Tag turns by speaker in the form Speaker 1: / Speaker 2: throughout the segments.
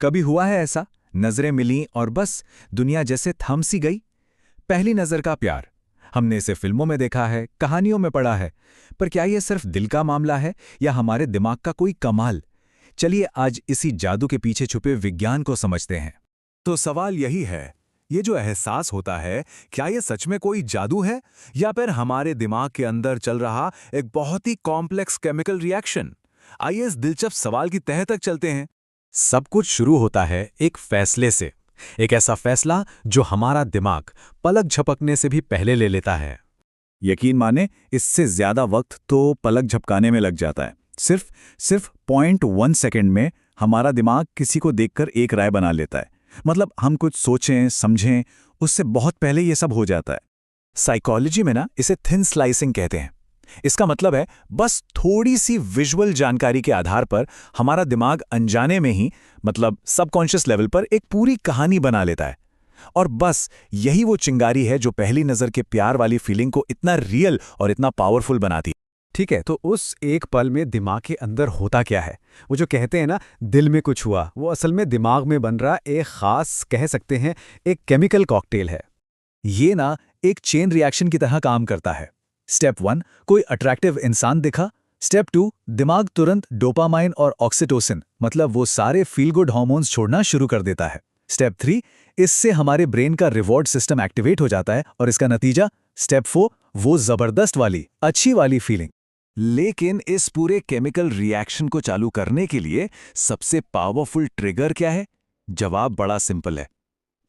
Speaker 1: कभी हुआ है ऐसा, नजरें मिलीं और बस दुनिया जैसे थम सी गई। पहली नजर का प्यार, हमने इसे फिल्मों में देखा है, कहानियों में पढ़ा है, पर क्या ये सिर्फ दिल का मामला है या हमारे दिमाग का कोई कमाल? चलिए आज इसी जादू के पीछे छुपे विज्ञान को समझते हैं।
Speaker 2: तो सवाल यही है, ये जो एहसास होता है, क्या ये सच में कोई जादू है या फिर हमारे दिमाग के अंदर चल रहा एक बहुत ही कॉम्प्लेक्स केमिकल रिएक्शन? आइए इस दिलचस्प सवाल की तह तक चलते हैं। सब कुछ शुरू होता है एक फैसले से, एक ऐसा फैसला जो हमारा दिमाग पलक झपकने से भी पहले ले लेता है।
Speaker 3: यकीन माने इससे ज्यादा वक्त तो पलक झपकाने में लग जाता है। सिर्फ 0.1 सेकंड में हमारा दिमाग किसी को देखकर एक राय बना लेता है। मतलब हम कुछ सोचें समझें, उससे बहुत पहले ये सब हो जाता है।
Speaker 2: साइकोलॉजी में ना इसे थिन स्लाइसिंग कहते हैं। इसका मतलब है बस थोड़ी सी विजुअल जानकारी के आधार पर हमारा दिमाग अनजाने में ही, मतलब सबकॉन्शियस लेवल पर, एक पूरी कहानी बना लेता है। और बस यही वो चिंगारी है जो पहली नजर के प्यार वाली फीलिंग को इतना रियल और इतना पावरफुल बनाती है।
Speaker 4: ठीक है, तो उस एक पल में दिमाग के अंदर होता क्या है? वो जो कहते हैं ना, दिल में कुछ हुआ, वो असल में दिमाग में बन रहा एक खास, कह सकते हैं, एक केमिकल कॉकटेल है।
Speaker 2: ये ना एक चेन रिएक्शन की तरह काम करता है। स्टेप 1, कोई अट्रैक्टिव इंसान दिखा। स्टेप 2, दिमाग तुरंत डोपामाइन और ऑक्सीटोसिन, मतलब वो सारे फील गुड हार्मोन्स छोड़ना शुरू कर देता है। स्टेप 3, इससे हमारे ब्रेन का रिवॉर्ड सिस्टम एक्टिवेट हो जाता है और इसका नतीजा स्टेप 4, वो जबरदस्त वाली, अच्छी वाली फीलिंग। लेकिन इस पूरे केमिकल रिएक्शन को चालू करने के लिए सबसे पावरफुल ट्रिगर क्या है? जवाब बड़ा सिंपल है,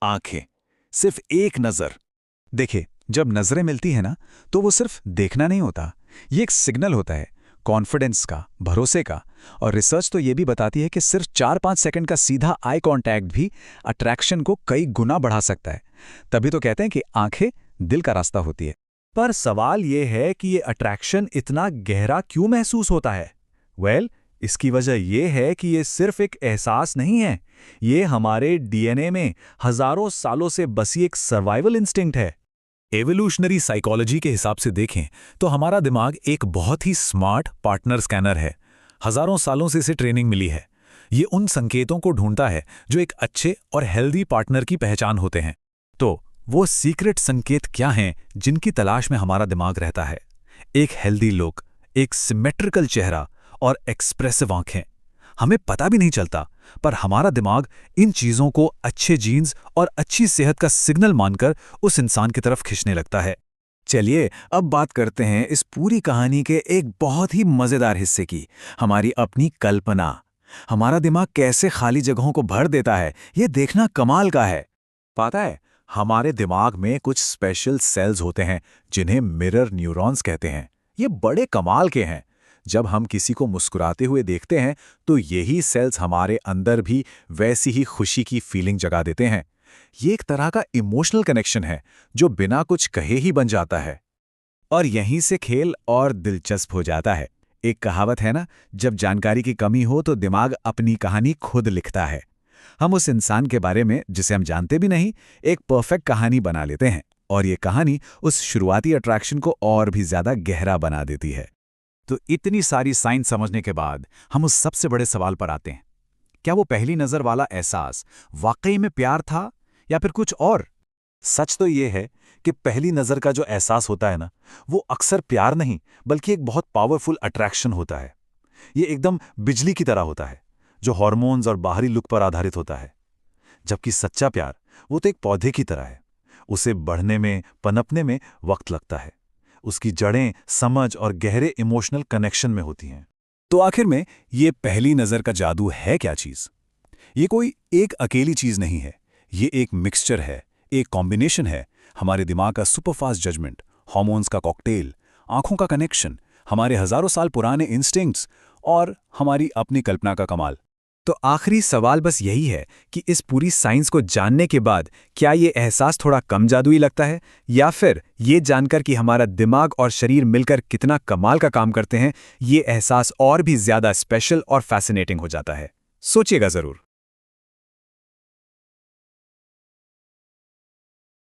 Speaker 2: आंखें। सिर्फ एक नजर।
Speaker 1: देखिए, जब नजरें मिलती हैं ना, तो वो सिर्फ देखना नहीं होता, ये एक सिग्नल होता है, कॉन्फिडेंस का, भरोसे का। और रिसर्च तो ये भी बताती है कि सिर्फ 4-5 सेकंड का सीधा आई कांटेक्ट भी अट्रैक्शन को कई गुना बढ़ा सकता है। तभी तो कहते हैं कि आंखें दिल का रास्ता होती है।
Speaker 2: पर सवाल ये है कि ये अट्रैक्शन इतना गहरा क्यों महसूस होता है? इसकी वजह ये है कि ये सिर्फ एक एहसास नहीं है, ये हमारे डीएनए में हजारों सालों से बसी एक सर्वाइवल इंस्टिंक्ट है। एवोल्यूशनरी साइकोलॉजी के हिसाब से देखें तो हमारा दिमाग एक बहुत ही स्मार्ट पार्टनर स्कैनर है। हजारों सालों से इसे ट्रेनिंग मिली है। ये उन संकेतों को ढूंढता है जो एक अच्छे और हेल्दी पार्टनर की पहचान होते हैं। तो वो सीक्रेट संकेत क्या हैं जिनकी तलाश में हमारा दिमाग रहता है? एक हेल्दी लुक, एक सिमेट्रिकल चेहरा और एक्सप्रेसिव आंखें। हमें पता भी नहीं चलता, पर हमारा दिमाग इन चीजों को अच्छे जीन्स और अच्छी सेहत का सिग्नल मानकर उस इंसान की तरफ खींचने लगता है। चलिए अब बात करते हैं इस पूरी कहानी के एक बहुत ही मजेदार हिस्से की, हमारी अपनी कल्पना। हमारा दिमाग कैसे खाली जगहों को भर देता है, ये देखना कमाल का है। पता है, हमारे दिमाग में कुछ स्पेशल सेल्स होते हैं जिन्हें मिरर न्यूरॉन्स कहते हैं। ये बड़े कमाल के हैं। जब हम किसी को मुस्कुराते हुए देखते हैं तो यही सेल्स हमारे अंदर भी वैसी ही खुशी की फीलिंग जगा देते हैं। ये एक तरह का इमोशनल कनेक्शन है जो बिना कुछ कहे ही बन जाता है। और यहीं से खेल और दिलचस्प हो जाता है। एक कहावत है ना, जब जानकारी की कमी हो तो दिमाग अपनी कहानी खुद लिखता है। हम उस इंसान के बारे में जिसे हम जानते भी नहीं, एक परफेक्ट कहानी बना लेते हैं और ये कहानी उस शुरुआती अट्रैक्शन को और भी ज्यादा गहरा बना देती है। तो इतनी सारी साइंस समझने के बाद हम उस सबसे बड़े सवाल पर आते हैं, क्या वो पहली नजर वाला एहसास वाकई में प्यार था या फिर कुछ और? सच तो ये है कि पहली नजर का जो एहसास होता है ना, वो अक्सर प्यार नहीं बल्कि एक बहुत पावरफुल अट्रैक्शन होता है। ये एकदम बिजली की तरह होता है जो हार्मोन्स और बाहरी लुक पर आधारित होता है। जबकि सच्चा प्यार वो तो एक पौधे की तरह है, उसे बढ़ने में, पनपने में वक्त लगता है। उसकी जड़ें समझ और गहरे इमोशनल कनेक्शन में होती हैं। तो आखिर में ये पहली नजर का जादू है क्या चीज? ये कोई एक अकेली चीज नहीं है, ये एक मिक्सचर है, एक कॉम्बिनेशन है। हमारे दिमाग का सुपरफास्ट जजमेंट, हार्मोन्स का कॉकटेल, आंखों का कनेक्शन, हमारे हजारों साल पुराने इंस्टिंक्ट्स और हमारी अपनी कल्पना का कमाल।
Speaker 4: तो आखिरी सवाल बस यही है कि इस पूरी साइंस को जानने के बाद क्या ये एहसास थोड़ा कम जादुई लगता है, या फिर ये जानकर कि हमारा दिमाग और शरीर मिलकर कितना कमाल का काम करते हैं, ये एहसास और भी ज्यादा स्पेशल और फैसिनेटिंग हो जाता है? सोचिएगा जरूर।